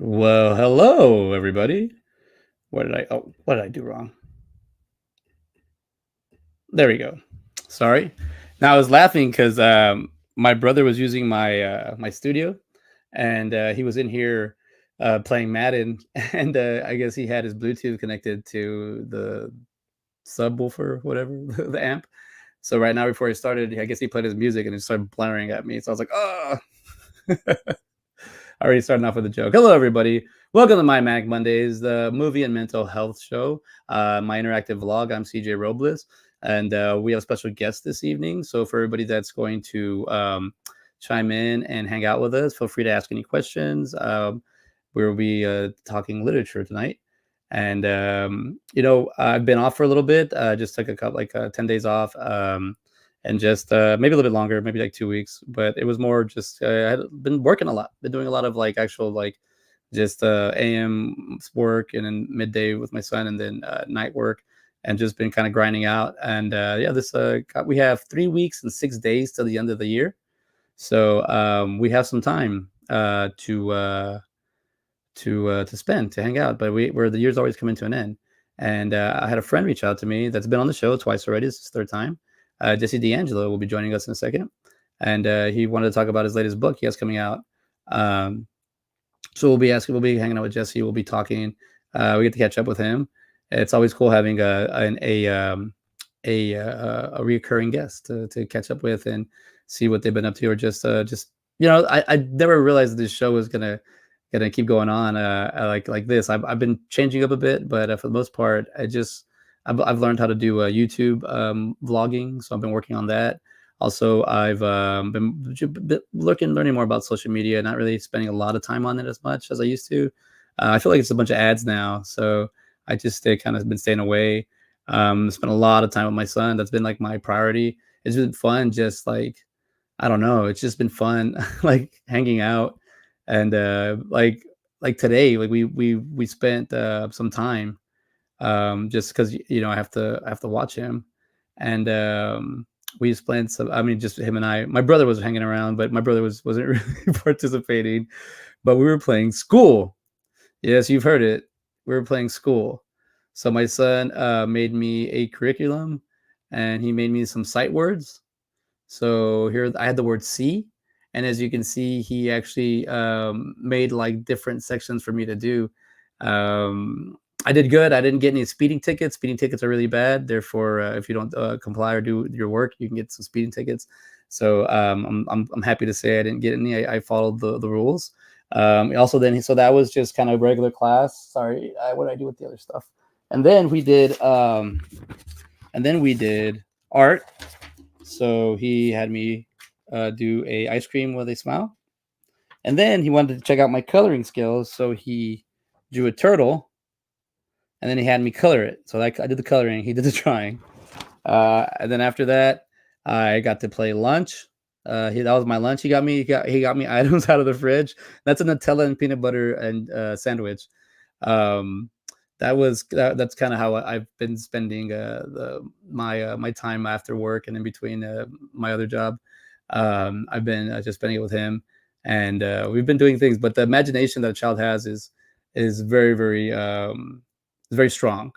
Well, hello everybody. What did I do wrong? There we go. Sorry. Now I was laughing because my brother was using my studio, and he was in here playing Madden, and I guess he had his Bluetooth connected to the subwoofer, whatever, the amp. So right now, before he started, I guess he played his music and it started blaring at me. So I was like, oh. Already starting off with a joke. Hello, everybody. Welcome to my Manic Mondayz, the movie and mental health show. My interactive vlog. I'm CJ Robles, and we have a special guest this evening. So for everybody that's going to chime in and hang out with us, feel free to ask any questions. We'll be talking literature tonight. And I've been off for a little bit. Just took a couple, 10 days off. And just maybe a little bit longer, maybe like 2 weeks. But it was more just I had been working a lot, been doing a lot of actual just AM work, and then midday with my son, and then night work, and just been kind of grinding out. And yeah, we have 3 weeks and 6 days till the end of the year, so we have some time to spend, to hang out. But where the year's always coming to an end. And I had a friend reach out to me that's been on the show twice already. This is his third time. Jesse D'Angelo will be joining us in a second, and he wanted to talk about his latest book he has coming out. So we'll be hanging out with Jesse. We'll be talking. We get to catch up with him. It's always cool having a recurring guest to catch up with and see what they've been up to, or just I never realized that this show was gonna keep going on like this. I've been changing up a bit, but for the most part, I've learned how to do YouTube vlogging, so I've been working on that. Also, I've been learning more about social media, not really spending a lot of time on it as much as I used to. I feel like it's a bunch of ads now, so I just kind of been staying away. Spent a lot of time with my son. That's been like my priority. It's been fun, just I don't know. It's just been fun, like hanging out, and like today, like we spent some time just because I have to watch him, and we just played some. I mean, just him and I. My brother was hanging around, but my brother wasn't really participating. But we were playing school. Yes, you've heard it. We were playing school. So my son made me a curriculum, and he made me some sight words. So here I had the word see, and as you can see, he actually made like different sections for me to do. I did good. I didn't get any speeding tickets. Speeding tickets are really bad. Therefore, if you don't comply or do your work, you can get some speeding tickets. So I'm happy to say I didn't get any. I followed the rules. Also, so that was just kind of regular class. Sorry, what did I do with the other stuff? And then we did art. So he had me do a ice cream with a smile, and then he wanted to check out my coloring skills. So he drew a turtle, and then he had me color it. So I did the coloring, he did the drawing, and then after that, I got to play lunch. That was my lunch. He got me items out of the fridge. That's a Nutella and peanut butter and sandwich. Um, that's kind of how I've been spending my time after work and in between my other job. I've been just spending it with him, and we've been doing things. But the imagination that a child has is very very strong,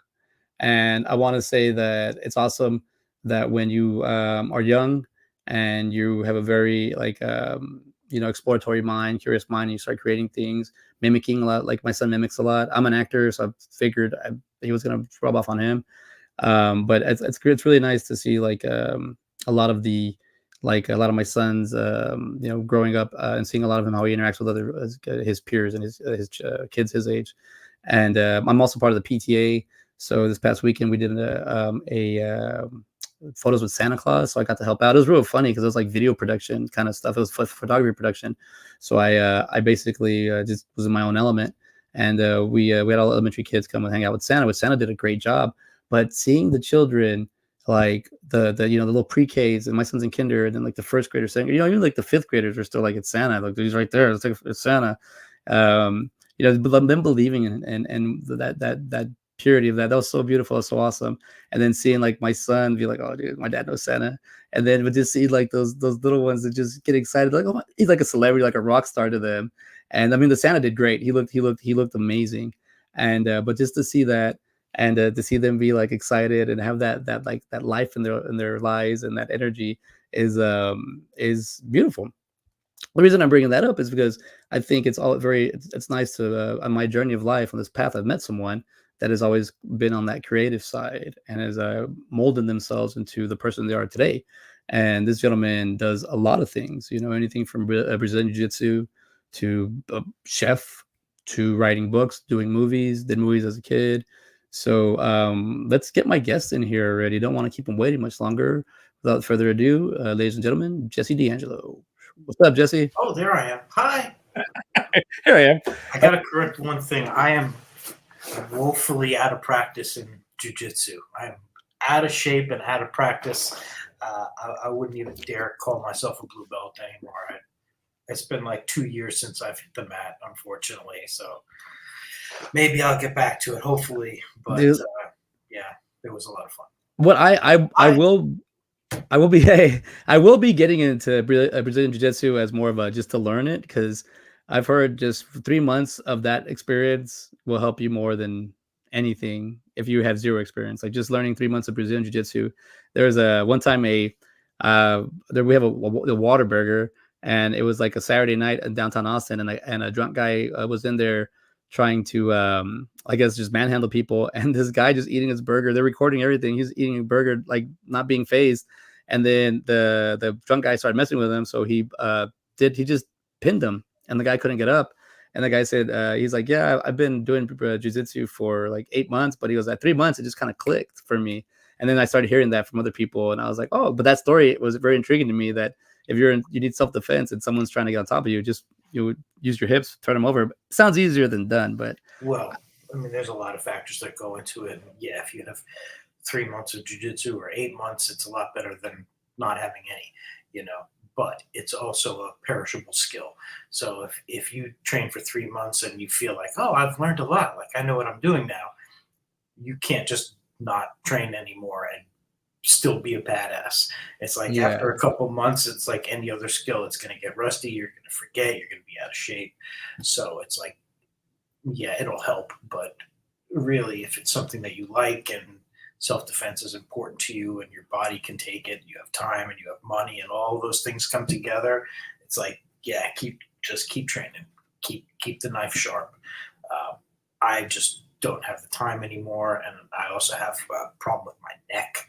and I want to say that it's awesome that when you are young and you have a very exploratory mind, curious mind, and you start creating things, mimicking a lot. Like my son mimics a lot. I'm an actor, so I figured he was gonna rub off on him. But it's really nice to see a lot of the a lot of my sons, growing up and seeing a lot of him, how he interacts with other his peers and his kids his age. And I'm also part of the PTA. So this past weekend we did a photos with Santa Claus, so I got to help out. It was real funny because it was like video production kind of stuff. It was photography production, so I basically just was in my own element, and we had all elementary kids come and hang out with Santa. Which Santa did a great job, but seeing the children like the little pre-Ks, and my son's in kinder, and then like the first graders saying, even like the fifth graders are still like, it's Santa, like he's right there, it's Santa. But them believing in and that purity of that. That was so beautiful. So awesome. And then seeing like my son be like, oh dude, my dad knows Santa. And then with just see like those little ones that just get excited, like, oh, he's like a celebrity, like a rock star to them. And I mean, the Santa did great. He looked amazing. And but just to see that, and to see them be like excited and have that like that life in their lives, and that energy is beautiful. The reason I'm bringing that up is because I think it's nice to on my journey of life on this path, I've met someone that has always been on that creative side and has molded themselves into the person they are today. And this gentleman does a lot of things, anything from Brazilian Jiu-Jitsu to chef to writing books, doing movies, did movies as a kid. So let's get my guest in here already. Don't want to keep him waiting much longer. Without further ado, ladies and gentlemen, Jesse D'Angelo. What's up, Jesse? Oh, there I am. Hi. Here I am. I got to correct one thing. I am woefully out of practice in jiu-jitsu. I am out of shape and out of practice. I wouldn't even dare call myself a blue belt anymore. It's been like 2 years since I've hit the mat, unfortunately. So maybe I'll get back to it, hopefully. But yeah, it was a lot of fun. What I will be I will be getting into Brazilian Jiu-Jitsu as more of a just to learn it, because I've heard just 3 months of that experience will help you more than anything if you have zero experience. Like just learning 3 months of Brazilian Jiu-Jitsu. There's a one time there we have a water burger, and it was like a Saturday night in downtown Austin, and a drunk guy was in there trying to I guess just manhandle people, and this guy just eating his burger. They're recording everything. He's eating a burger, like not being phased. And then the drunk guy started messing with him, so he just pinned him, and the guy couldn't get up. And the guy said, he's like, yeah, I've been doing jiu-jitsu for like 8 months, but he was at 3 months, it just kind of clicked for me. And then I started hearing that from other people, and I was like, oh, but that story was very intriguing to me, that if you need self-defense and someone's trying to get on top of you, just use your hips, turn them over. It sounds easier than done, but well, I mean, there's a lot of factors that go into it. Yeah, if you have 3 months of jiu-jitsu or 8 months, it's a lot better than not having any, but it's also a perishable skill. So if you train for 3 months and you feel like, oh, I've learned a lot, like I know what I'm doing now, you can't just not train anymore and still be a badass. It's like after a couple months, it's like any other skill, it's going to get rusty, you're going to forget, you're going to be out of shape. So it's like, yeah, it'll help, but really, if it's something that you like and self-defense is important to you and your body can take it, you have time and you have money and all those things come together, it's like, yeah, keep training, keep the knife sharp. I just don't have the time anymore, and I also have a problem with my neck,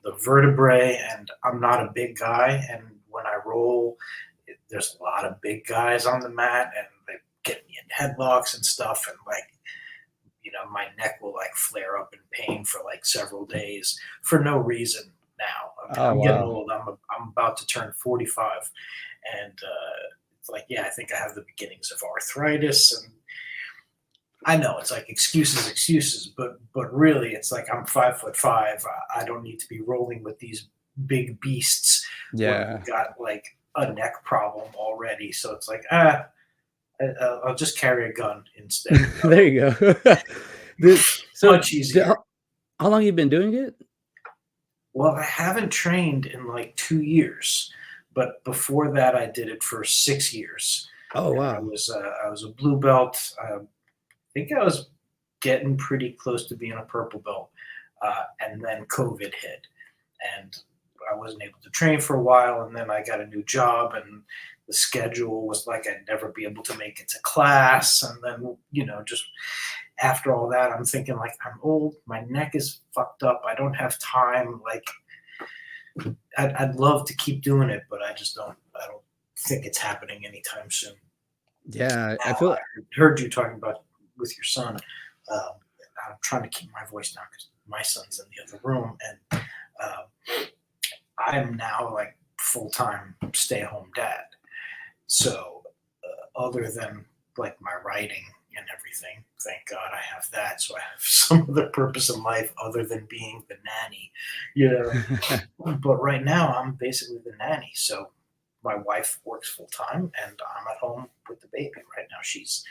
the vertebrae, and I'm not a big guy, and when I roll, there's a lot of big guys on the mat, and they get me in headlocks and stuff, and like, my neck will like flare up in pain for like several days for no reason now. I'm getting old. I'm about to turn 45, and it's like, yeah, I think I have the beginnings of arthritis, and I know it's like excuses, but really, it's like I'm 5'5". I don't need to be rolling with these big beasts. yeah, when I've got like a neck problem already. So it's like, I'll just carry a gun instead. there you go. So much easier. How long have you been doing it? Well, I haven't trained in like 2 years, but before that, I did it for 6 years. Oh wow! I was a blue belt. I think I was getting pretty close to being a purple belt, and then COVID hit, and I wasn't able to train for a while. And then I got a new job, and the schedule was like I'd never be able to make it to class. And then, just after all that, I'm thinking like, I'm old, my neck is fucked up, I don't have time. Like, I'd love to keep doing it, but I don't think it's happening anytime soon. Yeah, I heard you talking about with your son. I'm trying to keep my voice down because my son's in the other room, and I'm now like full-time stay-at-home dad. So other than like my writing and everything, thank God I have that. So I have some other purpose in life other than being the nanny, But right now I'm basically the nanny. So my wife works full-time and I'm at home with the baby right now. She's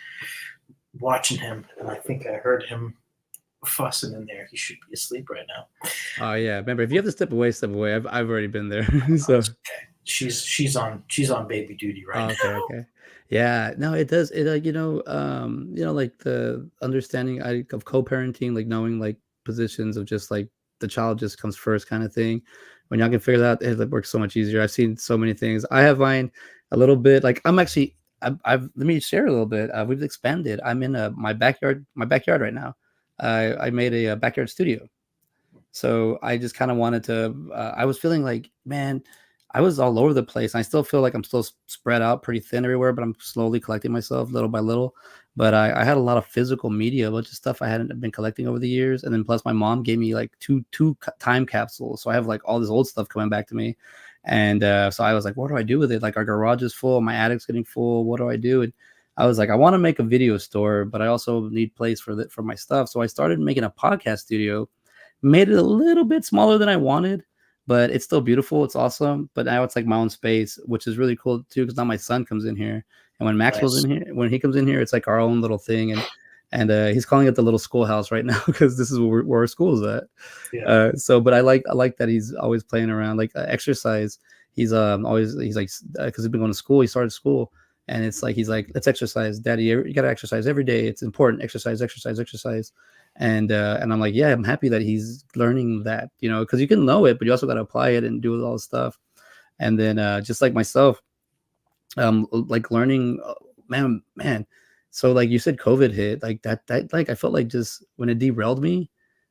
watching him, and I think I heard him fussing in there. He should be asleep right now. Oh yeah. Remember, if you have to step away, step away. I've already been there. So It's okay. She's on baby duty right oh, okay, now. okay. Yeah, no, it does. It like the understanding of co-parenting, like knowing like positions of just like the child just comes first kind of thing. When y'all can figure that out, it like, works so much easier. I've seen so many things. I have mine a little bit like I'm actually I've let me share a little bit. We've expanded. I'm in my backyard right now. I made a backyard studio. So I just kind of wanted to. I was feeling like, man, I was all over the place. I still feel like I'm still spread out pretty thin everywhere, but I'm slowly collecting myself little by little. But I had a lot of physical media, a bunch of stuff I hadn't been collecting over the years, and then plus my mom gave me like two time capsules, so I have like all this old stuff coming back to me. And so I was like, what do I do with it? Like our garage is full, my attic's getting full. What do I do? And I was like, I want to make a video store, but I also need place for my stuff. So I started making a podcast studio, made it a little bit smaller than I wanted, but it's still beautiful. It's awesome. But now it's like my own space, which is really cool too, because now my son comes in here. And when Maxwell's Nice. in here, when he comes in here, it's like our own little thing. And he's calling it the little schoolhouse right now because this is where our school's at. Yeah. But I like that he's always playing around, like exercise. He's like because he's been going to school. He started school, and it's like he's like, let's exercise, Daddy. You got to exercise every day. It's important. Exercise, exercise, exercise. And I'm like, yeah, I'm happy that he's learning that, because you can know it, but you also got to apply it and do all the stuff. And then just like myself, like learning, man. So like you said, COVID hit like that like I felt like just when it derailed me,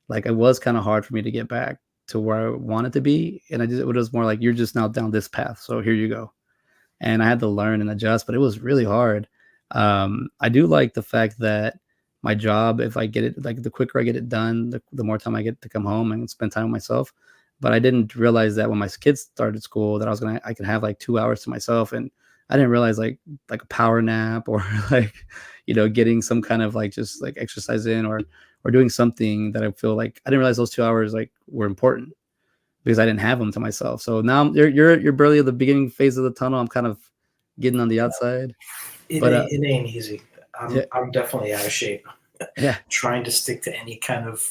like it was kind of hard for me to get back to where I wanted to be. And it was more like, you're just now down this path, so here you go. And I had to learn and adjust, but it was really hard. I do like the fact that my job, if I get it, like the quicker I get it done, the more time I get to come home and spend time with myself. But I didn't realize that when my kids started school that I could have like 2 hours to myself, and I didn't realize like a power nap or like getting some kind of like just like exercise in or doing something that I feel like I didn't realize those 2 hours like were important because I didn't have them to myself. So now you're barely at the beginning phase of the tunnel. I'm kind of getting on the outside. But It ain't easy. yeah, I'm definitely out of shape. yeah, Trying to stick to any kind of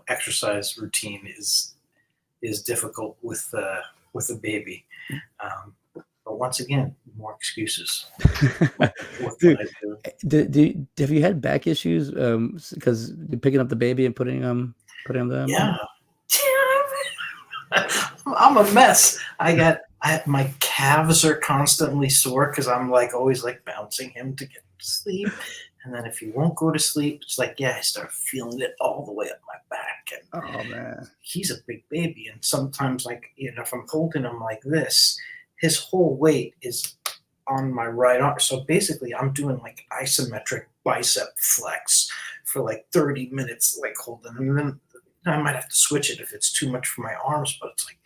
exercise routine is difficult with a baby. But once again, more excuses. What dude. can I do? Have you had back issues? Because you're picking up the baby and putting them. Yeah. I'm a mess. My calves are constantly sore because I'm like always like bouncing him to get to sleep. And then if he won't go to sleep, it's like, I start feeling it all the way up my back. And Oh man. he's a big baby. And sometimes like, if I'm holding him like this, his whole weight is on my right arm. So basically I'm doing like isometric bicep flex for like 30 minutes, like holding him. And then I might have to switch it if it's too much for my arms, but it's like,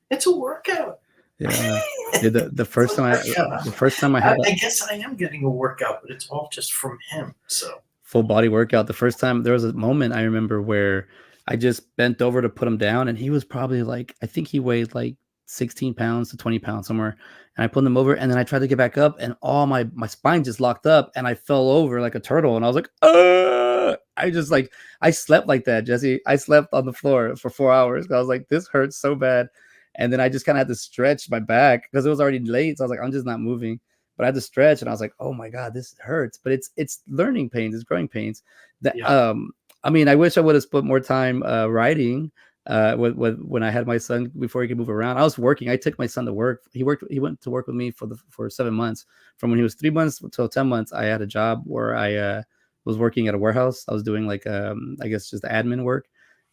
it's a workout. Yeah. The first time I had I guess I am getting a workout, but it's all just from him. So full body workout, the first time there was a moment I remember where I just bent over to put him down, and he was probably like, I think he weighed like 16 pounds to 20 pounds somewhere. And I put him over, and then I tried to get back up, and all my spine just locked up, and I fell over like a turtle. And I was like, I slept like that, Jesse. I slept on the floor for 4 hours. I was like, this hurts so bad. And then I just kind of had to stretch my back because it was already late. So I was like, I'm just not moving. But I had to stretch, and I was like, oh my God, this hurts. But it's learning pains, it's growing pains. That yeah, I mean, I wish I would have spent more time riding when I had my son before he could move around. I was working. I took my son to work. He went to work with me for 7 months. From when he was 3 months till 10 months, I had a job where I was working at a warehouse. I was doing like I guess just admin work,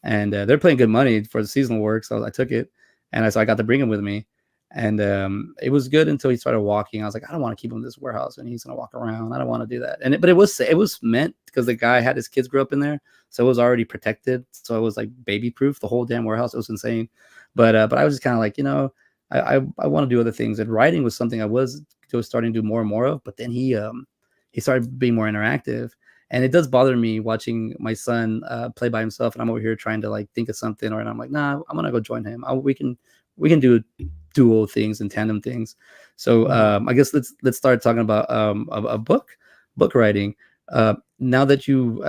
and they're paying good money for the seasonal work. So I took it, and so I got to bring him with me. And it was good until he started walking. I was like, I don't want to keep him in this warehouse and he's gonna walk around. I don't want to do that. But it was meant because the guy had his kids grow up in there, so it was already protected. So it was like baby proof. The whole damn warehouse. It was insane. But I was just kind of like, I want to do other things. And writing was something I was starting to do more and more of. But then he started being more interactive. And it does bother me watching my son play by himself, and I'm over here trying to like think of something, and I'm like, nah, I'm gonna go join him. We can do duo things and tandem things. So I guess let's start talking about a book writing. now that you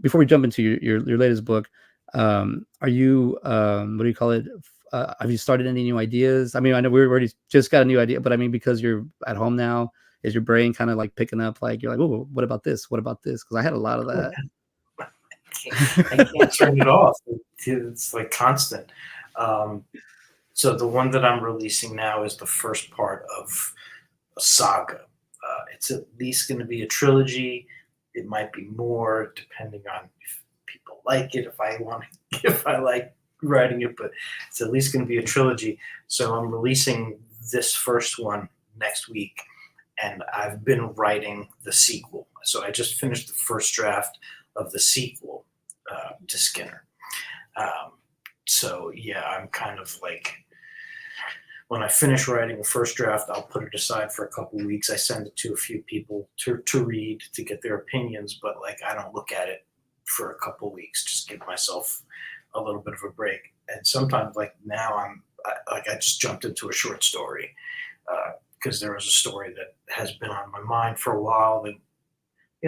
before we jump into your latest book, are you what do you call it? Have you started any new ideas? I mean, I know we already just got a new idea, but I mean, because you're at home now, is your brain kind of like picking up, like you're like, oh, what about this? What about this? Because I had a lot of that. I can't turn it off. It's like constant. So the one that I'm releasing now is the first part of a saga. It's at least going to be a trilogy. It might be more, depending on if people like it, if I want, if I like writing it. But it's at least going to be a trilogy. So I'm releasing this first one next week, and I've been writing the sequel. So I just finished the first draft of the sequel to Skinner. So yeah, I'm kind of like, when I finish writing the first draft, I'll put it aside for a couple of weeks. I send it to a few people to read, to get their opinions, but like I don't look at it for a couple of weeks. Just give myself a little bit of a break. And sometimes, like now, I just jumped into a short story because there was a story that has been on my mind for a while. That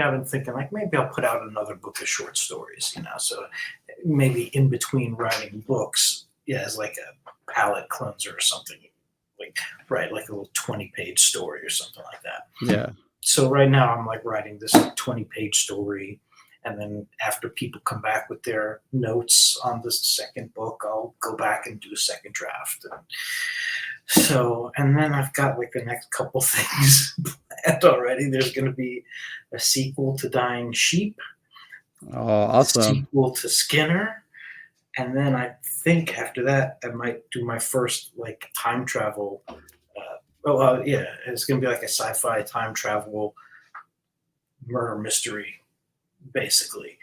I've been thinking like maybe I'll put out another book of short stories. So maybe in between writing books, as like a palate cleanser or something. Like a little 20-page story or something like that. Yeah. So right now I'm like writing this 20-page story, and then after people come back with their notes on the second book, I'll go back and do a second draft. And then I've got like the next couple things planned already. There's going to be a sequel to Dying Sheep. Oh, awesome. A sequel to Skinner. And then I think after that, I might do my first like time travel. It's going to be like a sci-fi time travel murder mystery, basically.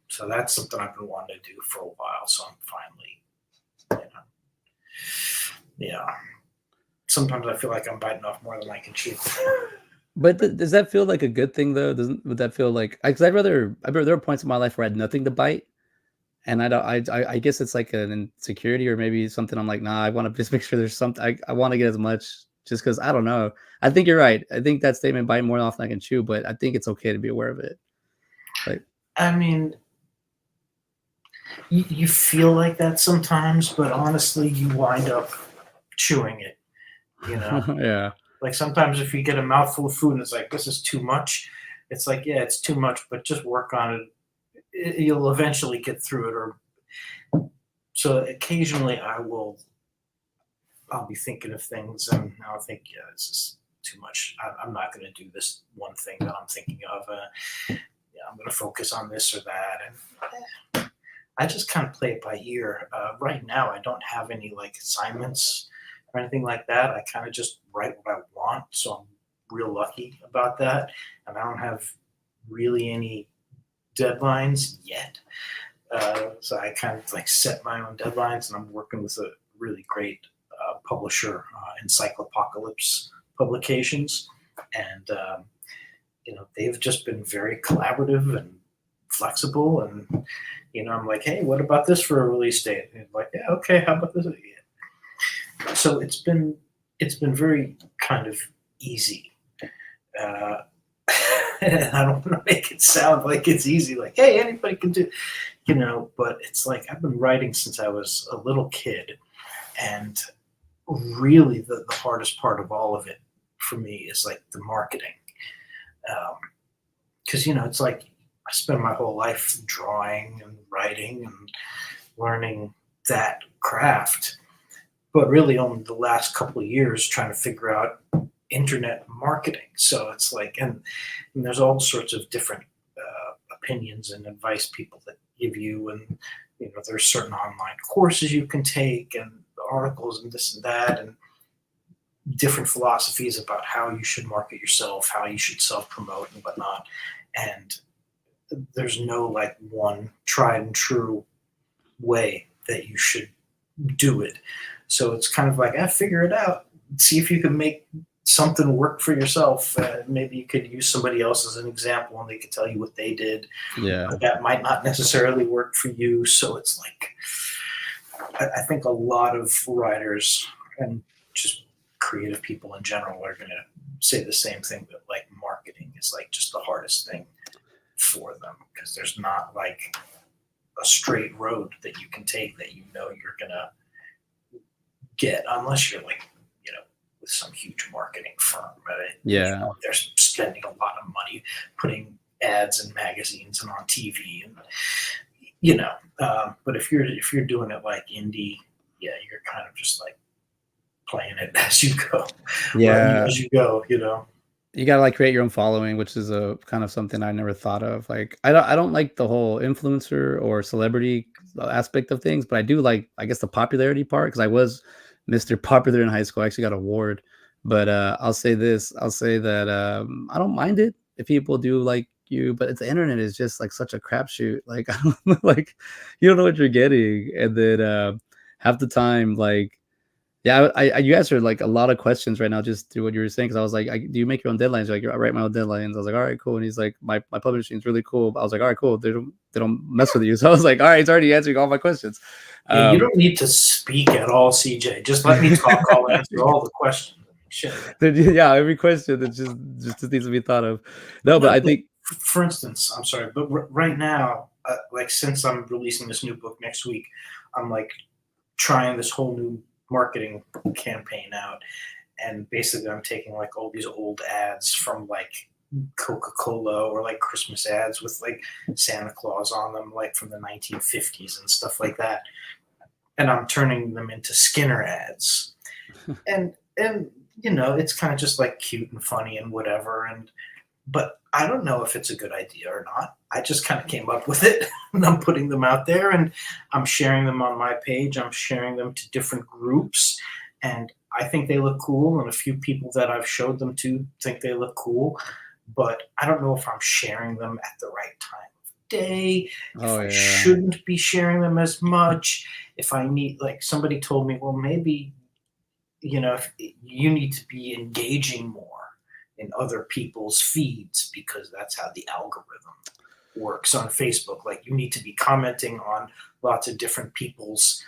So that's something I've been wanting to do for a while. So I'm finally, Sometimes I feel like I'm biting off more than I can chew. But does that feel like a good thing though? Would that feel like? Because there are points in my life where I had nothing to bite. And I guess it's like an insecurity or maybe something. I'm like, nah, I want to just make sure there's something. I want to get as much just because I don't know. I think you're right. I think that statement, bite more often I can chew, but I think it's okay to be aware of it. Like, I mean, you feel like that sometimes, but honestly, you wind up chewing it, Yeah. Like sometimes if you get a mouthful of food and it's like, this is too much, it's like, yeah, it's too much, but just work on it. You'll eventually get through it. Or so occasionally I'll be thinking of things and I'll think, yeah, this is too much. I'm not going to do this one thing that I'm thinking of. I'm going to focus on this or that. And I just kind of play it by ear. Right now, I don't have any like assignments or anything like that. I kind of just write what I want. So I'm real lucky about that. And I don't have really any deadlines yet. So I kind of like set my own deadlines, and I'm working with a really great publisher, Encyclopocalypse Publications, and they've just been very collaborative and flexible. And I'm like, hey, what about this for a release date? And like, yeah, okay, how about this? Yeah. So it's been very kind of easy. And I don't want to make it sound like it's easy, like, hey, anybody can do, but it's like I've been writing since I was a little kid. And really the hardest part of all of it for me is like the marketing. Because, it's like I spent my whole life drawing and writing and learning that craft, but really only the last couple of years trying to figure out internet marketing. So it's like, and there's all sorts of different opinions and advice people that give you, and there's certain online courses you can take and articles and this and that, and different philosophies about how you should market yourself, how you should self-promote and whatnot. And there's no like one tried and true way that you should do it. So it's kind of like, figure it out, see if you can make something work for yourself. Maybe you could use somebody else as an example and they could tell you what they did. Yeah. But that might not necessarily work for you. So it's like, I think a lot of writers and just creative people in general are going to say the same thing, that like marketing is like just the hardest thing for them, because there's not like a straight road that you can take that you know you're gonna get, unless you're like, with some huge marketing firm. Right? Yeah. They're spending a lot of money putting ads in magazines and on TV, and but if you're doing it like indie, yeah, you're kind of just like playing it as you go. Yeah. As you go, You gotta like create your own following, which is a kind of something I never thought of. Like I don't like the whole influencer or celebrity aspect of things, but I do like, I guess, the popularity part, because I was Mr. Popular in high school. I actually got an award. But I'll say this. I'll say that I don't mind it if people do like you, but the internet is just like such a crapshoot. Like I don't know, like you don't know what you're getting. And then half the time, like, yeah, you answered like a lot of questions right now just through what you were saying. Because I was like, do you make your own deadlines? You're like, I write my own deadlines. I was like, all right, cool. And he's like, my publishing is really cool. I was like, all right, cool. They don't mess with you. So I was like, all right, it's already answering all my questions. Yeah, you don't need to speak at all, CJ. Just let me talk. I'll answer all the questions. Shit. Yeah, every question that just needs to be thought of. No, but No, I think, for instance, I'm sorry, but right now, like since I'm releasing this new book next week, I'm like trying this whole new marketing campaign out, and basically I'm taking like all these old ads from like Coca-Cola or like Christmas ads with like Santa Claus on them, like from the 1950s and stuff like that, and I'm turning them into Skinner ads, and it's kind of just like cute and funny and whatever, but I don't know if it's a good idea or not. I just kind of came up with it, and I'm putting them out there, and I'm sharing them on my page. I'm sharing them to different groups, and I think they look cool, and a few people that I've showed them to think they look cool, but I don't know if I'm sharing them at the right time of day, if oh I yeah, shouldn't be sharing them as much, if I need, like somebody told me, well, maybe, if you need to be engaging more in other people's feeds, because that's how the algorithm works on Facebook. Like you need to be commenting on lots of different people's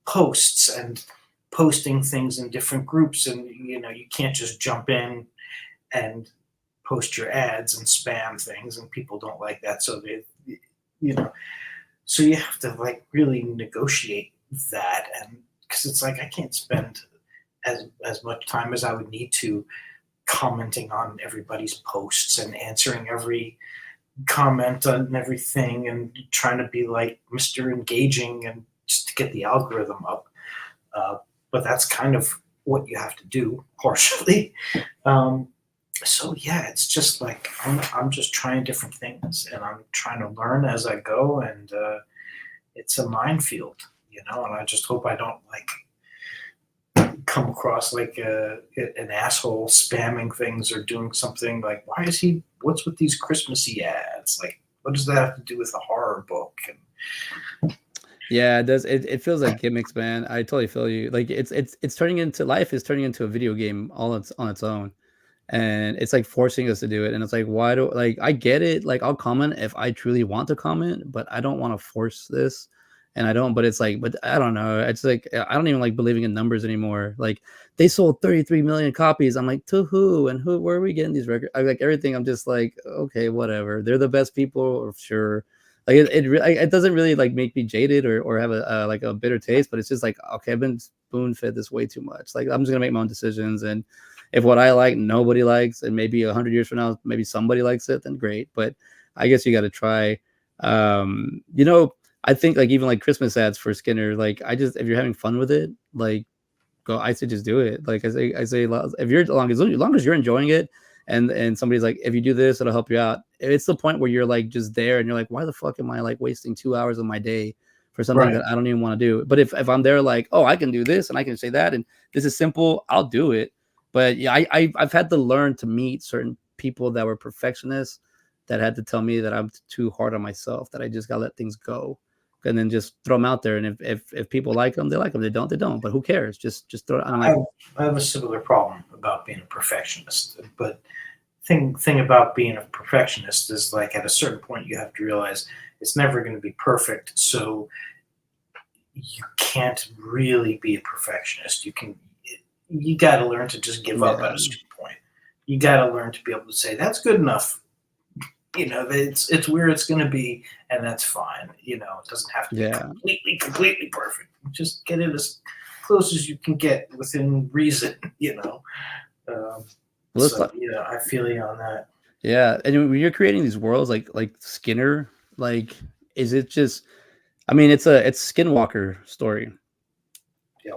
posts and posting things in different groups, and you can't just jump in and post your ads and spam things, and people don't like that, so so you have to like really negotiate that, and because it's like I can't spend as much time as I would need to commenting on everybody's posts and answering every comment on everything and trying to be like Mr. Engaging and just to get the algorithm up. But that's kind of what you have to do partially. So yeah, it's just like I'm just trying different things, and I'm trying to learn as I go, and it's a minefield, and I just hope I don't like come across like an asshole spamming things or doing something like, what's with these Christmassy ads? Like, what does that have to do with a horror book? And yeah, it does. It feels like gimmicks, man. I totally feel you. Like it's turning into, life is turning into a video game all on its own. And it's like forcing us to do it. And it's like, why do, like, I get it. Like I'll comment if I truly want to comment, but I don't want to force this. And I don't, but it's like, but I don't know. It's like, I don't even like believing in numbers anymore. Like they sold 33 million copies. I'm like, to who? And where are we getting these records? I like everything. I'm just like, okay, whatever. They're the best people, sure. Like it doesn't really like make me jaded or have a like a bitter taste, but it's just like, okay, I've been spoon fed this way too much. Like I'm just gonna make my own decisions, and if what I like nobody likes, and maybe 100 years from now maybe somebody likes it, then great. But I guess you got to try. I think like even like Christmas ads for Skinner, like if you're having fun with it, like go. I say just do it. Like I say if you're as long as you're enjoying it, and somebody's like, if you do this, it'll help you out. It's the point where you're like just there, and you're like, why the fuck am I like wasting 2 hours of my day for something right. that I don't even want to do? But if I'm there, like, oh, I can do this and I can say that, and this is simple, I'll do it. But yeah, I've had to learn to meet certain people that were perfectionists that had to tell me that I'm too hard on myself, that I just gotta let things go, and then just throw them out there. And if people like them, they like them. They don't, they don't. But who cares? Just throw it. I'm like, I have a similar problem about being a perfectionist, but thing about being a perfectionist is like at a certain point you have to realize it's never going to be perfect, so you can't really be a perfectionist. You got to learn to just give up at a certain point. You got to learn to be able to say that's good enough. You know, it's where it's going to be, and that's fine. You know, it doesn't have to be Yeah. completely perfect. Just get it as close as you can get within reason. You know, um, Well, let's so talk. yeah, I feel you on that. Yeah, and when you're creating these worlds like Skinner, like is it just? I mean, it's Skinwalker story. Yeah,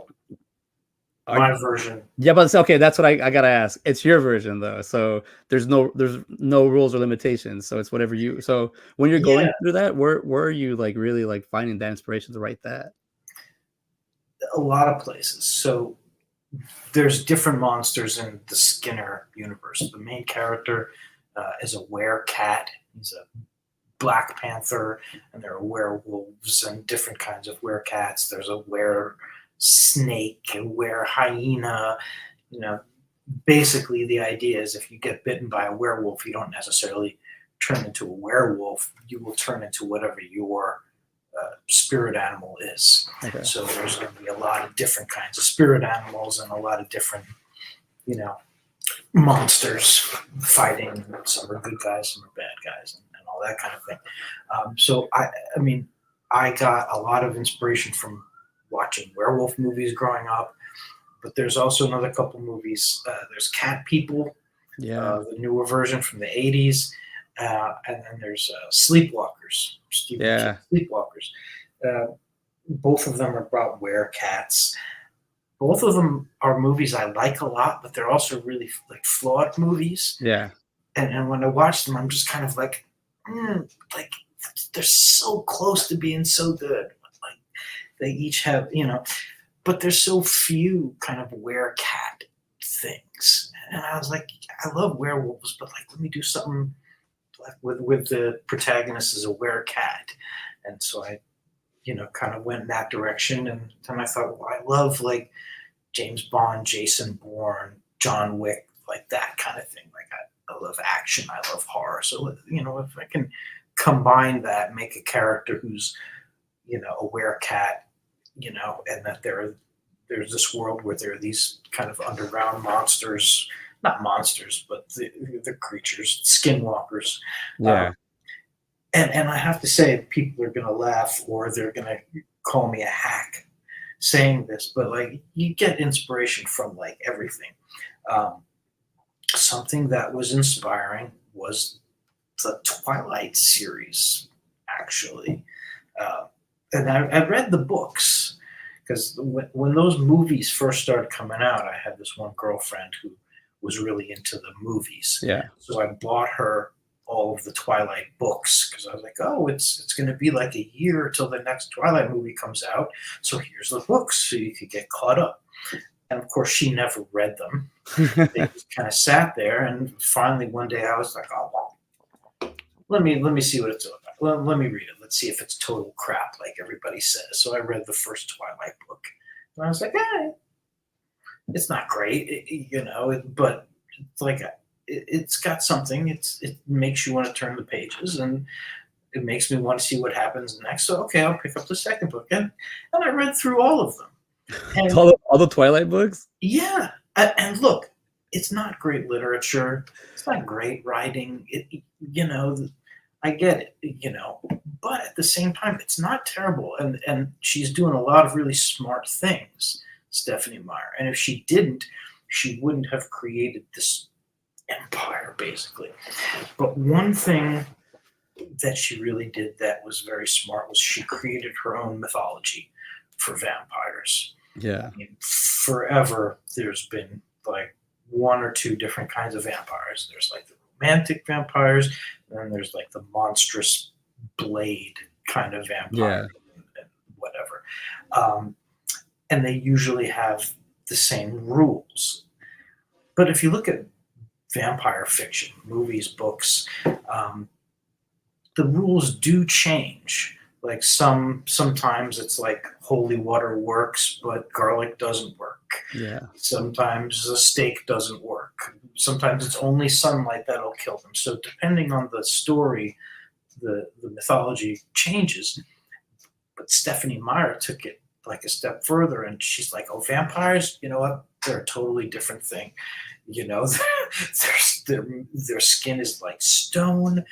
Are my version. Yeah, but okay, that's what I gotta ask. It's your version though, so there's no rules or limitations. So it's whatever you. So when you're Yeah, going through that, where are you like really like finding that inspiration to write that? a lot of places. So there's different monsters in the Skinner universe. The main character is a werecat. He's a Black Panther, and there are werewolves and different kinds of werecats. There's a were snake, a were hyena. You know, basically the idea is if you get bitten by a werewolf, you don't necessarily turn into a werewolf. You will turn into whatever your spirit animal is. Okay. So there's going to be a lot of different kinds of spirit animals and a lot of different, you know, monsters fighting. Some are good guys, some are bad guys, and all that kind of thing. So I mean, I got a lot of inspiration from watching werewolf movies growing up. But there's also another couple movies. There's Cat People, Yeah. the newer version from the '80s, and then there's Sleepwalkers, Stephen King Yeah. Sleepwalkers. Uh, both of them are about werecats. Both of them are movies I like a lot, but they're also really like flawed movies. Yeah. And when I watch them, I'm just kind of like they're so close to being so good. Like they each have, you know, but there's so few kind of werecat things. And I was like, I love werewolves, but like, let me do something like with the protagonist as a werecat. And so I, you know, kind of went in that direction. And then I thought, well, I love like James Bond, Jason Bourne, John Wick, like that kind of thing. Like I love action, I love horror. So you know, if I can combine that, make a character who's, you know, a werecat, you know, and that there's this world where there are these kind of underground monsters, not monsters, but the creatures, skinwalkers. Yeah. And I have to say, people are going to laugh or they're going to call me a hack saying this, but like you get inspiration from like everything. Um, Something that was inspiring was the Twilight series, actually. Uh, and I read the books because when those movies first started coming out, I had this one girlfriend who was really into the movies. Yeah. So I bought her all of the Twilight books because I was like, oh, it's going to be like a year till the next Twilight movie comes out. So here's the books so you could get caught up. And of course, she never read them. They just kind of sat there. And finally, one day, I was like, oh, well, let me see what it's about. Let me read it. Let's see if it's total crap like everybody says. So I read the first Twilight book, and I was like, it's not great, you know, but it's like it's got something. It makes you want to turn the pages, and it makes me want to see what happens next. So okay, I'll pick up the second book, and I read through all of them. And All the Twilight books. yeah, and look, it's not great literature. It's not great writing. You know, I get it, you know, but at the same time, it's not terrible. And she's doing a lot of really smart things, Stephanie Meyer. And if she didn't, she wouldn't have created this empire, basically. But one thing that she really did that was very smart was she created her own mythology for vampires. Yeah. I mean, forever there's been like one or two different kinds of vampires. There's like the romantic vampires, and then there's like the monstrous blade kind of vampire, and whatever. Um, and they usually have the same rules. But if you look at vampire fiction, movies, books, um, the rules do change. Like sometimes it's like holy water works, but garlic doesn't work. Yeah. Sometimes a steak doesn't work. Sometimes it's only sunlight that'll kill them. So depending on the story, the mythology changes. But Stephanie Meyer took it like a step further, and she's like, "Oh, vampires! You know what? they're a totally different thing. You know, their skin is like stone.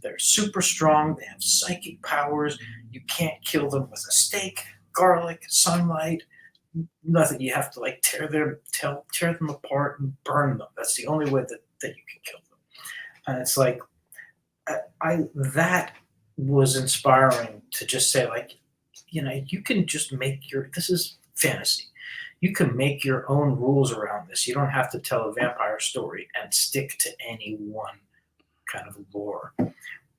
They're super strong. They have psychic powers. You can't kill them with a stake, garlic, sunlight, nothing. You have to like tear them apart and burn them. That's the only way that you can kill them. And it's like I that was inspiring to just say like, you can just make this is fantasy. You can make your own rules around this. You don't have to tell a vampire story and stick to any one kind of lore.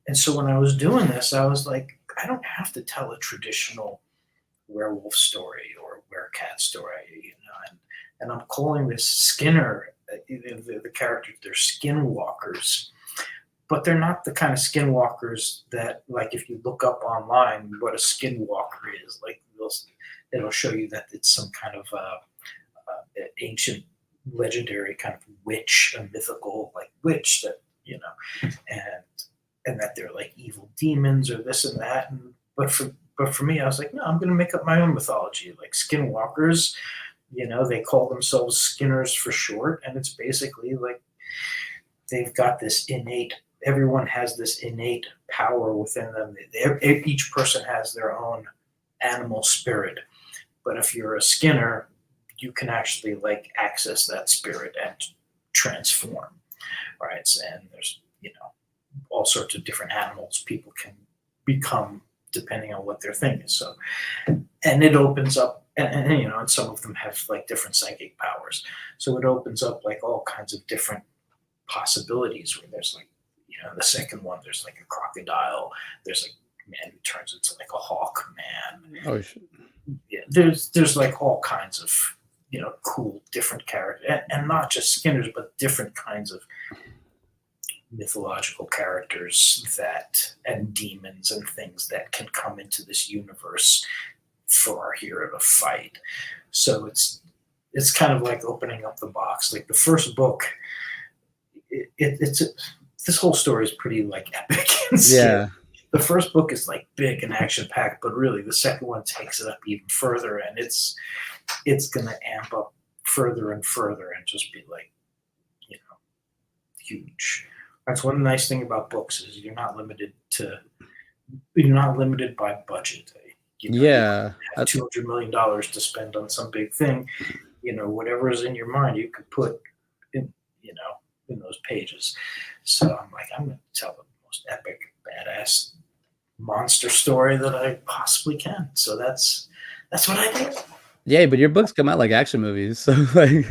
And so when I was doing this, I was like, I don't have to tell a traditional werewolf story or werecat story, and I'm calling this Skinner, the characters, they're skinwalkers, but they're not the kind of skinwalkers that, like, if you look up online what a skinwalker is, like, it'll show you that it's some kind of ancient, legendary kind of witch, a mythical like witch that and that they're like evil demons or this and that. But for me, I was like, no, I'm going to make up my own mythology, like skinwalkers. They call themselves Skinners for short, and it's basically like they've got this innate. Everyone has this innate power within them. Each person has their own animal spirit. But if you're a Skinner, you can actually like access that spirit and transform, right? And there's all sorts of different animals people can become depending on what their thing is. So, and it opens up, and some of them have like different psychic powers. So it opens up like all kinds of different possibilities. Where there's like, the second one, there's like a crocodile. There's like man who turns into like a hawk man. Oh shit. Yeah, there's like all kinds of cool different characters, and not just Skinners, but different kinds of mythological characters and demons and things that can come into this universe for our hero to fight. So it's kind of like opening up the box. Like the first book, this whole story is pretty like epic. Yeah. The first book is like big and action packed, but really the second one takes it up even further, and it's gonna amp up further and further and just be like, huge. That's one nice thing about books is you're not limited by budget. Yeah. You have $200 million to spend on some big thing. Whatever is in your mind, you could put in those pages. So I'm like, I'm going to tell the most epic, badass monster story that I possibly can. So that's what I did. Yeah, but your books come out like action movies, so like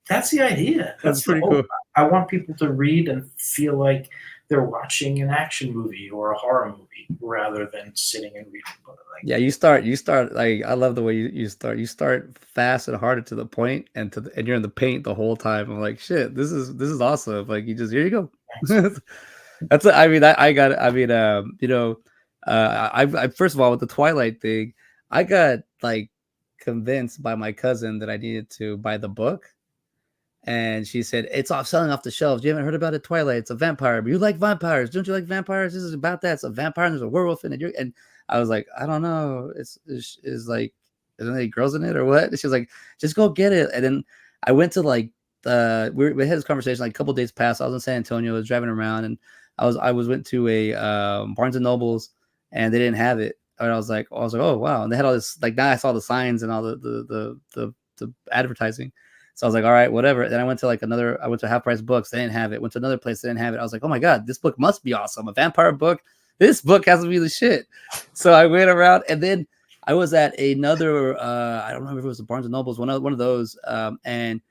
that's the idea. That's pretty cool. I want people to read and feel like they're watching an action movie or a horror movie rather than sitting and reading a book. Like, yeah, you start like, I love the way you start. You start fast and hard to the point, and you're in the paint the whole time. I'm like, shit, this is awesome. Like, you just, here you go. That's I first of all, with the Twilight thing, I got like convinced by my cousin that I needed to buy the book. And she said, it's selling off the shelves. You haven't heard about it? Twilight. It's a vampire. But you like vampires. Don't you like vampires? This is about that. It's a vampire and there's a werewolf in it. And I was like, I don't know. It's like, isn't there any girls in it or what? And she was like, just go get it. And then I went to like, we had this conversation like a couple days past. I was in San Antonio. I was driving around, and I went to a Barnes and Nobles, and they didn't have it. And I was like, oh wow. And they had all this, like, now I saw the signs and all the advertising. So I was like, all right, whatever. Then I went to Half Price Books. They didn't have it. Went to another place. They didn't have it. I was like, oh my God, this book must be awesome. A vampire book. This book has to be the shit. So I went around, and then I was at another, I don't remember if it was the Barnes and Nobles, one of those. And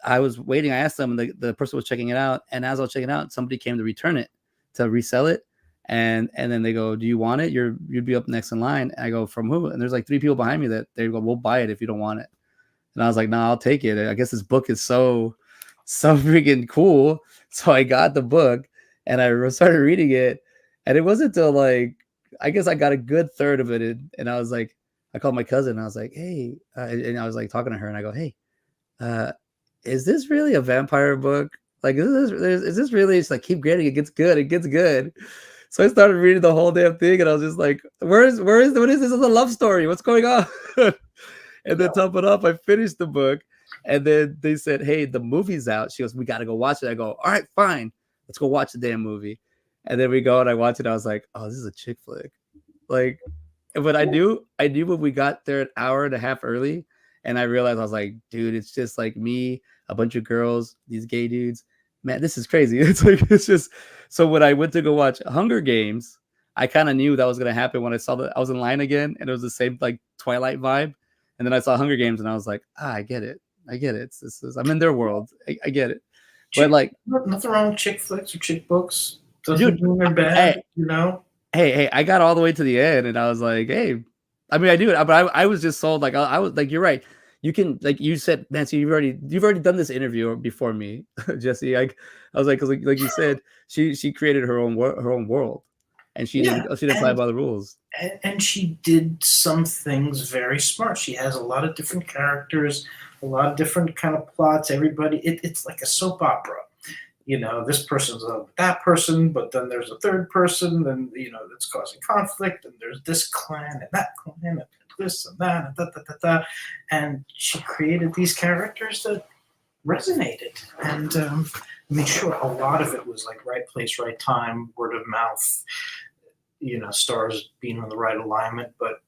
I was waiting. I asked them, and the person was checking it out. And as I was checking it out, somebody came to return it, to resell it. And then they go, do you want it? You'd be up next in line. And I go, from who? And there's like 3 people behind me that they go, we'll buy it if you don't want it. And I was like, nah, I'll take it. I guess this book is so freaking cool. So I got the book and I started reading it. And it wasn't until like, I guess I got a good third of it in, and I was like, I called my cousin and I was like, hey, and I was like talking to her, and I go, hey, is this really a vampire book? Like, is this really? It's like, keep getting it. Gets good. It gets good. So I started reading the whole damn thing, and I was just like, what is this? This is a love story. What's going on? And then top it up, I finished the book, And then they said, "Hey, the movie's out." She goes, "We got to go watch it." I go, "All right, fine. Let's go watch the damn movie." And then we go and I watch it. I was like, "Oh, this is a chick flick." Like, but I knew when we got there an hour and a half early, and I realized I was like, "Dude, it's just like me, a bunch of girls, these gay dudes. Man, this is crazy." It's like it's just. So when I went to go watch Hunger Games, I kind of knew that was gonna happen when I saw that I was in line again, and it was the same like Twilight vibe. And then I saw Hunger Games, and I was like, I get it. I get it. I'm in their world. I get it. But Chick, like, nothing wrong with chick flicks or chick books. Doesn't dude, mean they're hey, bad, you know. hey, I got all the way to the end, and I was like, hey, I mean, I do it, but I was just sold. Like, I was like, you're right. You can, like you said, Nancy, you've already done this interview before me, Jesse. I was like, because like you said, she created her own world, and Yeah, she didn't play by the rules. and she did some things very smart. She has a lot of different characters, a lot of different kind of plots. Everybody, it's like a soap opera. You know, this person's with that person, but then there's a third person, and you know that's causing conflict, and there's this clan and that clan, and this and that, and da. And she created these characters that resonated, and made sure a lot of it was like right place, right time, word of mouth. You know, stars being in the right alignment, but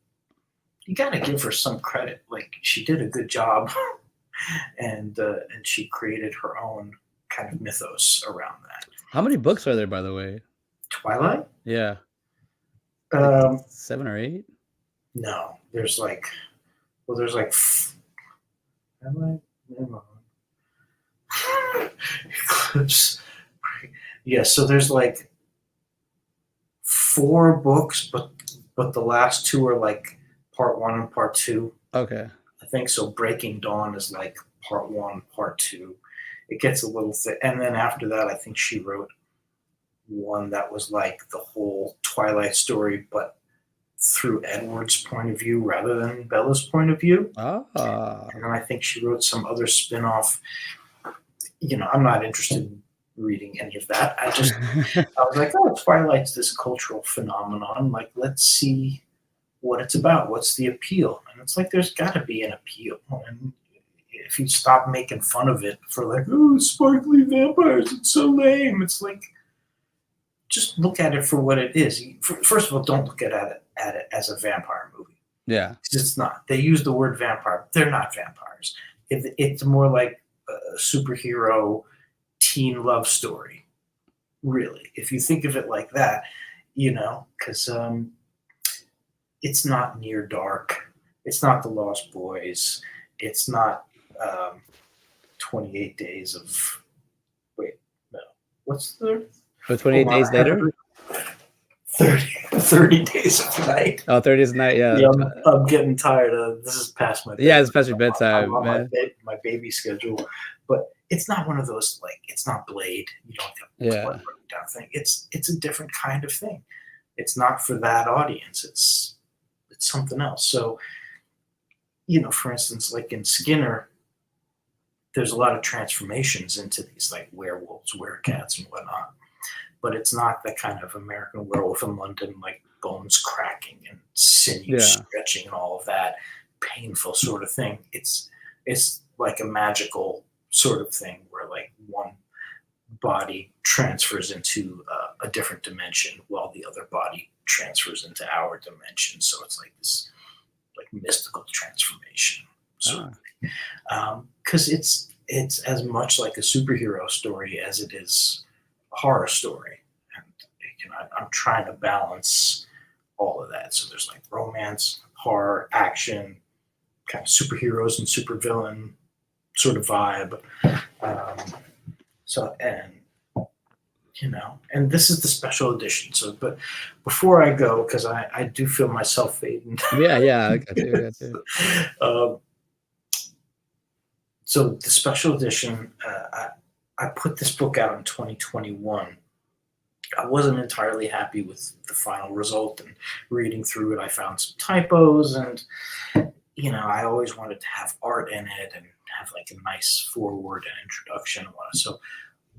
you got to give her some credit. Like she did a good job, and she created her own kind of mythos around that. How many books are there, by the way? Twilight? Yeah, like Um, 7 or 8. no, there's like, well, there's like, am I? Eclipse. Yeah, so there's like 4 books, but the last 2 are like part 1 and part 2. Okay. I think so. Breaking Dawn is like part 1, part 2. It gets a little thick, and then after that, I think she wrote one that was like the whole Twilight story, but through Edward's point of view rather than Bella's point of view. Ah. And then I think she wrote some other spin-off. You know, I'm not interested in reading any of that. I was like, oh, Twilight's this cultural phenomenon. Like, let's see what it's about. What's the appeal? And it's like, there's got to be an appeal. And if you stop making fun of it for like, oh, sparkly vampires, it's so lame. It's like, just look at it for what it is. First of all, don't look at it as a vampire movie. Yeah. It's not. They use the word vampire. They're not vampires. It's more like a superhero teen love story, really. If you think of it like that, you know, because it's not Near Dark. It's not The Lost Boys. It's not 28 Days of... Wait, no. What's the... But 28 days later? 30 Days of Night. Oh, 30 days a night, yeah. Yeah, I'm getting tired of this. Is past my bedtime. Yeah, it's past your bedtime, I'm on man. my baby schedule, but it's not one of those like it's not Blade. You don't have to down thing. It's a different kind of thing. It's not for that audience. It's something else. So, you know, for instance, like in Skinner, there's a lot of transformations into these like werewolves, werecats, and whatnot. But it's not the kind of American Werewolf in London, like bones cracking and sinew stretching and all of that painful sort of thing. It's like a magical sort of thing where like one body transfers into a different dimension while the other body transfers into our dimension. So it's like this like mystical transformation sort of thing. Because it's as much like a superhero story as it is horror story, and I'm trying to balance all of that. So there's like romance, horror, action, kind of superheroes and supervillain sort of vibe. So and you know, and this is the special edition. So, but before I go, because I do feel myself fading. Yeah, I got you. So the special edition, I put this book out in 2021. I wasn't entirely happy with the final result, and reading through it, I found some typos, and you know, I always wanted to have art in it and have like a nice foreword and introduction. So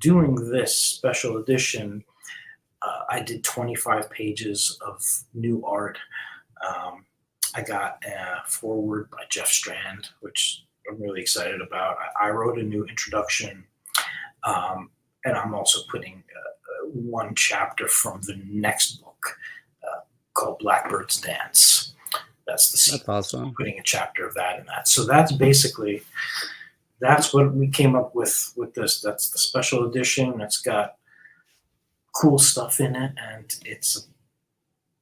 doing this special edition, I did 25 pages of new art. I got a foreword by Jeff Strand, which I'm really excited about. I wrote a new introduction, and I'm also putting one chapter from the next book called Blackbird's Dance. That's the That's sequel. So I'm awesome. putting a chapter of that in that. So that's basically that's what we came up with this. That's the special edition. It's got cool stuff in it, and it's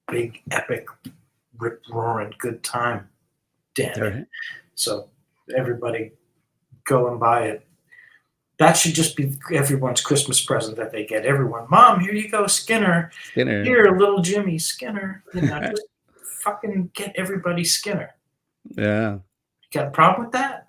a big, epic, rip roaring good time. Damn All it! right. So everybody go and buy it. That should just be everyone's Christmas present that they get. Everyone, Mom, here you go, Skinner. Skinner. Here, little Jimmy, Skinner. You know, just fucking get everybody Skinner. Yeah. You got a problem with that?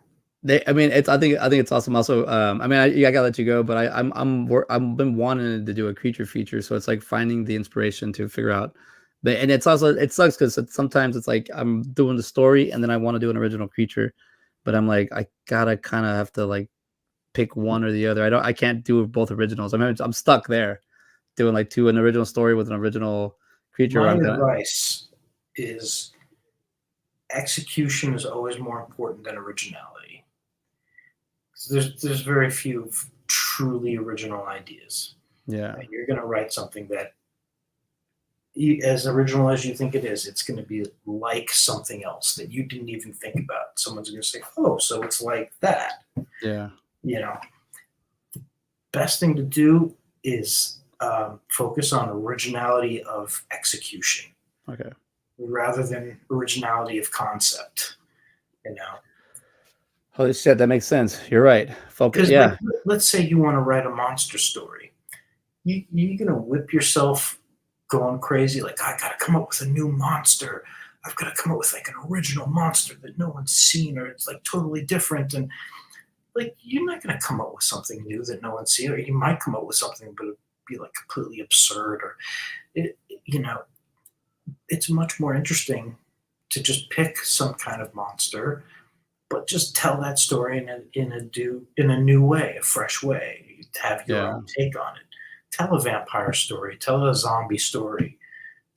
I mean, I think it's awesome. Also, I mean, I gotta let you go, but I've been wanting to do a creature feature, so it's like finding the inspiration to figure out. But and it's also it sucks because sometimes it's like I'm doing the story and then I want to do an original creature, but I'm like I gotta kind of have to like pick one or the other. I can't do both originals. I mean, I'm stuck there doing like an original story with an original creature. Where My I'm kind of advice is execution is always more important than originality. 'Cause there's very few truly original ideas. yeah. You're going to write something that, as original as you think it is, it's going to be like something else that you didn't even think about. Someone's going to say, "Oh, so it's like that." Yeah. You know, best thing to do is focus on originality of execution Okay. rather than originality of concept. You know, Holy shit, that makes sense. You're right. Focus. because like, Yeah. let's say you want to write a monster story, you're gonna whip yourself going crazy. Like, I gotta come up with a new monster. I've got to come up with like an original monster that no one's seen, or it's like totally different. And like, you're not gonna come up with something new that no one's seen, or you might come up with something, but it'd be like completely absurd, or it, you know, it's much more interesting to just pick some kind of monster, but just tell that story in a new way, a fresh way. Have your Yeah. own take on it. Tell a vampire story. Tell a zombie story.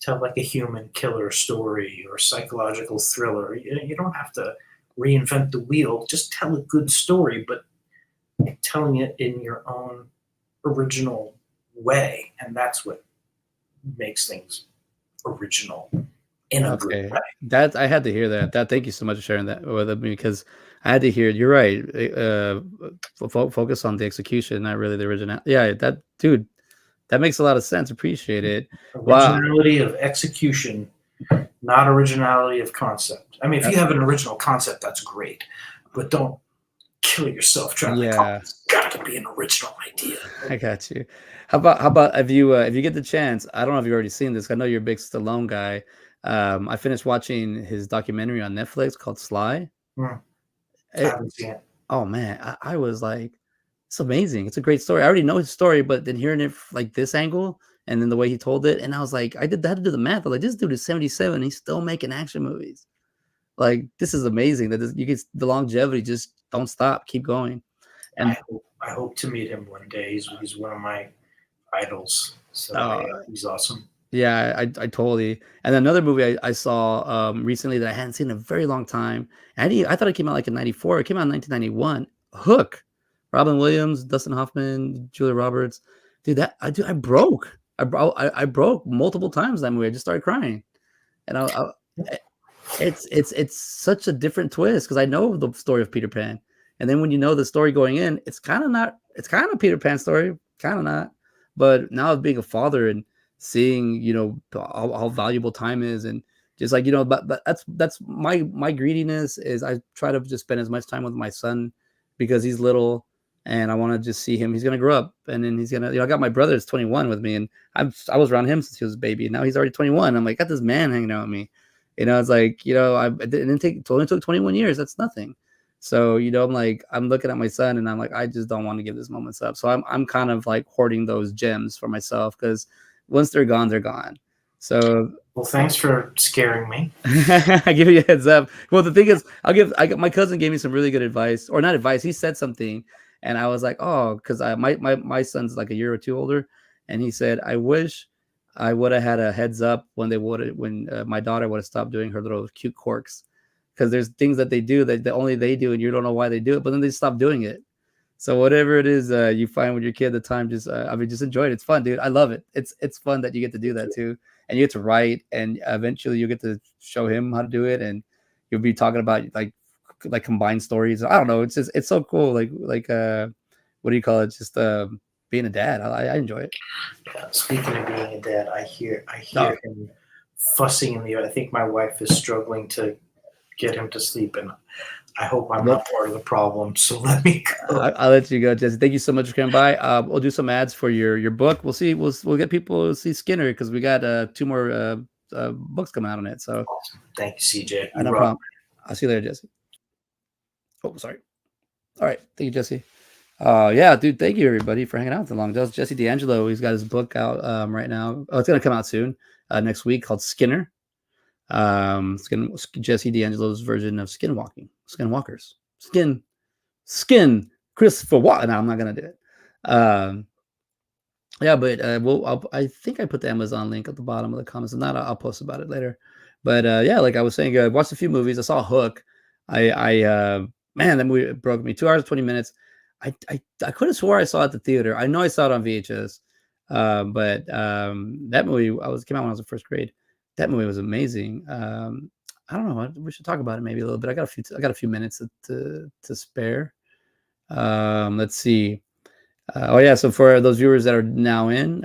Tell like a human killer story or psychological thriller. You don't have to reinvent the wheel. Just tell a good story, but telling it in your own original way, and that's what makes things original in a good Okay. way. That I had to hear that. Thank you so much for sharing that with me because I had to hear it. You're right. Focus on the execution, not really the original. Yeah, that dude, that makes a lot of sense. Appreciate it. Wow. Originality of execution, not originality of concept. I mean, if you have an original concept, that's great, but don't kill yourself trying to like, oh, Yeah, it's got to be an original idea. I got you. How about if you get the chance? I don't know if you've already seen this. I know you're a big Stallone guy. I finished watching his documentary on Netflix called Sly. Hmm, I It, haven't seen it. oh man, I was like, it's amazing. It's a great story. I already know his story, but then hearing it like this angle and then the way he told it, and I was like, had to do the math. I was like, this dude is 77. He's still making action movies. Like, this is amazing that you get the longevity. Just don't stop, keep going. And I hope to meet him one day. He's one of my idols. So uh, yeah, he's awesome. yeah, I totally. And another movie I saw recently that I hadn't seen in a very long time. I thought it came out like in '94. It came out in 1991. Hook, Robin Williams, Dustin Hoffman, Julia Roberts. Dude, I broke. I broke multiple times that movie. I just started crying, and it's such a different twist because I know the story of Peter Pan, and then when you know the story going in, it's kind of not. It's kind of Peter Pan story, kind of not. But now being a father and seeing how valuable time is, and just like but that's my greediness is I try to just spend as much time with my son because he's little and I want to just see him. He's gonna grow up and then he's gonna I got my brother that's 21 with me and I was around him since he was a baby and now he's already 21. I'm like, got this man hanging out with me. It's like, it only took 21 years. That's nothing. So, I'm like, I'm looking at my son and I'm like, I just don't want to give this moments up. So I'm kind of like hoarding those gems for myself because once they're gone, they're gone. So Well, thanks for scaring me. I give you a heads up. Well, the thing is, my cousin gave me some really good advice, or not advice. He said something, and I was like, oh, because my son's like a year or two older, and he said, I wish I would have had a heads up when my daughter would have stopped doing her little cute quirks, because there's things that they do that only they do, and you don't know why they do it, but then they stop doing it. So whatever it is you find with your kid at the time, just just enjoy it. It's fun, dude. I love it. It's fun that you get to do that too, and you get to write, and eventually you get to show him how to do it, and you'll be talking about like combined stories. I don't know. It's so cool. What do you call it? Just being a dad. I enjoy it. Speaking of being a dad, I hear No. him fussing in the. I think my wife is struggling to get him to sleep, and I hope I'm not part of the problem. So let me go. I'll let you go, Jesse. Thank you so much for coming by. We'll do some ads for your book. We'll see. We'll get people to see Skinner because we got 2 more books coming out on it. So Awesome. Thank you, CJ. no problem. I'll see you later, Jesse. Oh, sorry. All right. Thank you, Jesse. Yeah, dude. Thank you, everybody, for hanging out with the long. That's Jesse D'Angelo. He's got his book out right now. Oh, it's gonna come out soon, next week, called Skinner. Jesse D'Angelo's version of Skinwalkers. Skin Christopher Watt. No, I'm not gonna do it. Yeah, but I think I put the Amazon link at the bottom of the comments. If not, I'll post about it later. But yeah, like I was saying, I watched a few movies. I saw Hook. Man, that movie broke me. 2 hours 20 minutes. I could have swore I saw it at the theater. I know I saw it on VHS. But that movie came out when I was in first grade. That movie was amazing. I don't know. We should talk about it maybe a little bit. I got a few minutes to spare. Let's see. Oh yeah. So for those viewers that are now in,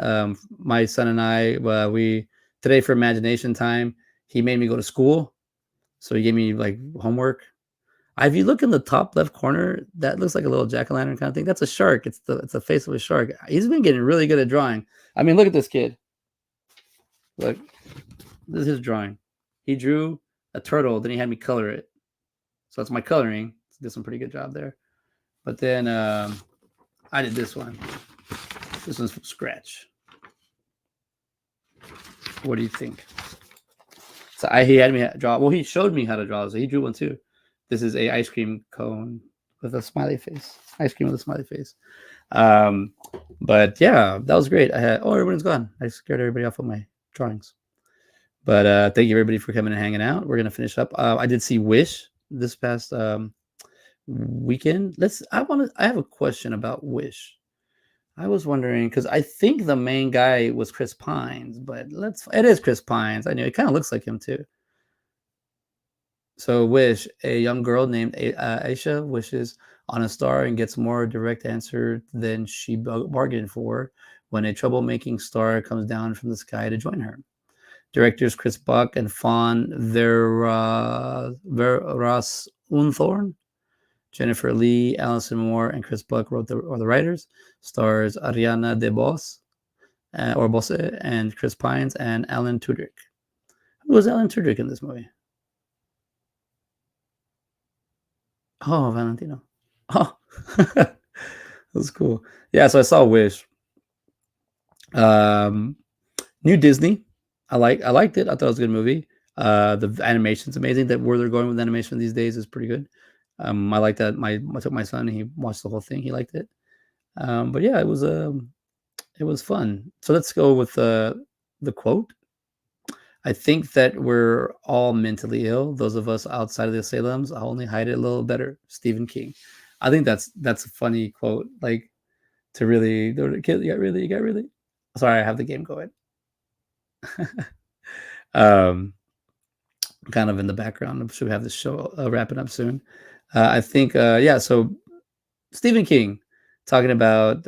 my son and I, we today for imagination time, he made me go to school. So he gave me like homework. If you look in the top left corner, that looks like a little jack-o'-lantern kind of thing. That's a shark. It's the face of a shark. He's been getting really good at drawing. I mean, look at this kid. Look, this is his drawing. He drew a turtle, then he had me color it. So that's my coloring. Did some pretty good job there. But then I did this one. This one's from scratch. What do you think? So he had me draw. Well, he showed me how to draw. So he drew one too. This is a ice cream cone with a smiley face. Ice cream with a smiley face. But yeah, that was great. Everyone's gone. I scared everybody off with my drawings. But thank you everybody for coming and hanging out. We're gonna finish up. I did see Wish this past weekend. I have a question about Wish. I was wondering because I think the main guy was Chris Pines, but it is Chris Pines. I knew it kind of looks like him too. So Wish, a young girl named Aisha wishes on a star and gets more direct answer than she bargained for when a troublemaking star comes down from the sky to join her. Directors Chris Buck and Fawn Veras Unthorn, Jennifer Lee, Allison Moore, and Chris Buck are the writers. Stars Ariana DeBose and Chris Pines and Alan Tudyk. Who was Alan Tudyk in this movie? Oh, Valentino. Oh, that was cool. Yeah, so I saw Wish. New Disney. I liked it. I thought it was a good movie. The animation's amazing. That where they're going with animation these days is pretty good. I like that. I took my son and he watched the whole thing. He liked it. But yeah, it was fun. So let's go with the quote. I think that we're all mentally ill. Those of us outside of the asylums, I'll only hide it a little better. Stephen King. I think that's a funny quote. Like to really, you got really. Sorry, I have the game going. Kind of in the background. I'm sure we have this show wrapping up soon. I think, yeah. So Stephen King talking about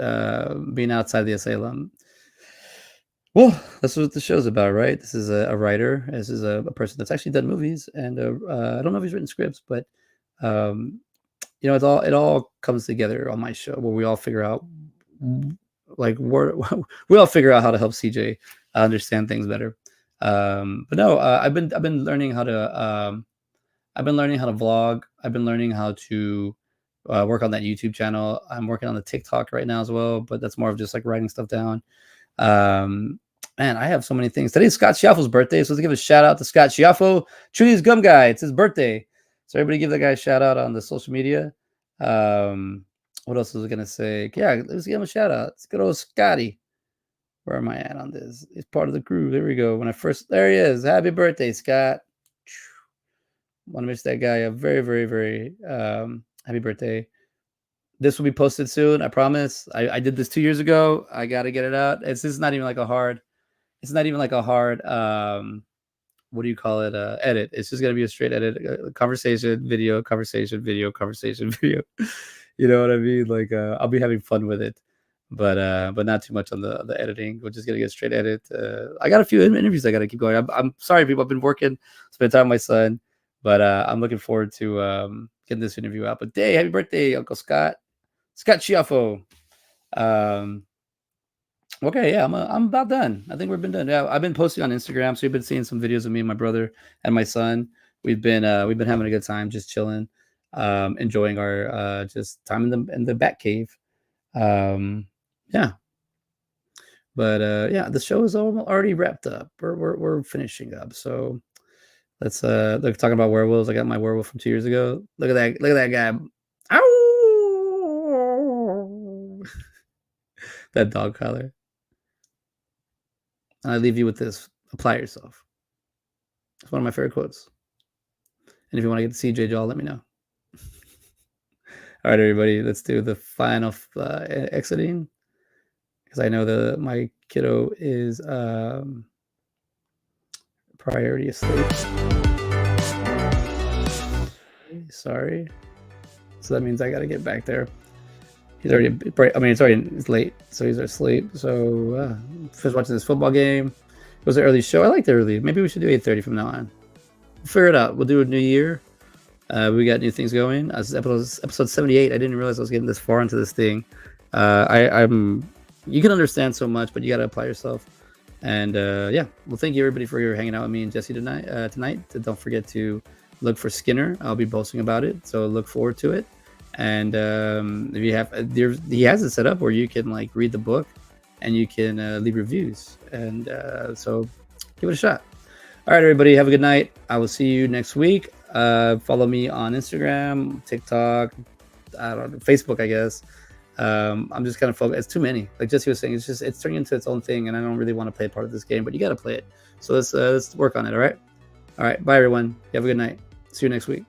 being outside the asylum. Well, that's what the show's about, right? This is a writer. This is a person that's actually done movies, and I don't know if he's written scripts, but it all comes together on my show where we all figure out, we all figure out how to help CJ understand things better. But no, I've been learning how to vlog. I've been learning how to work on that YouTube channel. I'm working on the TikTok right now as well, but that's more of just like writing stuff down. Man, I have so many things. Today's Scott Schiaffo's birthday, so let's give a shout out to Scott Schiaffo, Trudy's Gum Guy. It's his birthday, so everybody give that guy a shout out on the social media. What else was I gonna say? Yeah, let's give him a shout out. It's good old Scotty. Where am I at on this? He's part of the crew. There we go. There he is. Happy birthday, Scott. Want to wish that guy a very, very, very happy birthday. This will be posted soon. I promise. I did this 2 years ago. I got to get it out. It's not even like a hard. It's not even like a hard. What do you call it? Edit. It's just gonna be a straight edit. Conversation, video, conversation, video, conversation, video. You know what I mean? Like I'll be having fun with it, but not too much on the editing. We're just gonna get straight edit. I got a few interviews I gotta keep going. I'm sorry, people. I've been working, spend time with my son, but I'm looking forward to getting this interview out. But hey, happy birthday, Uncle Scott Chiaffo. Okay, yeah, I'm about done. I think we've been done. Yeah, I've been posting on Instagram, so you've been seeing some videos of me and my brother and my son. We've been having a good time, just chilling, enjoying our just time in the bat cave. Yeah, but yeah, the show is already wrapped up. We're finishing up. So let's look, talking about werewolves. I got my werewolf from 2 years ago. Look at that guy. Ow! That dog collar. And I leave you with this: apply yourself. It's one of my favorite quotes. And if you want to get the CJ Jaw, let me know. All right, everybody, let's do the final exiting, because I know my kiddo is priority asleep. Sorry. So that means I got to get back there. He's already, it's late, so he's asleep. So just watching this football game. It was an early show. I like the early. Maybe we should do 8:30 from now on. We'll figure it out. We'll do a new year. We got new things going. Episode 78. I didn't realize I was getting this far into this thing. You can understand so much, but you got to apply yourself. And yeah, well, thank you everybody for hanging out with me and Jesse tonight. Don't forget to look for Skinner. I'll be posting about it, so look forward to it. And if you have, he has it set up where you can like read the book and you can leave reviews. And so give it a shot. All right, everybody, have a good night. I will see you next week. Follow me on Instagram, TikTok, I don't know, Facebook, I guess. I'm just kind of focused. It's too many. Like Jesse was saying, it's turning into its own thing, and I don't really want to play part of this game, but you got to play it. So let's work on it. All right. Bye, everyone. You have a good night. See you next week.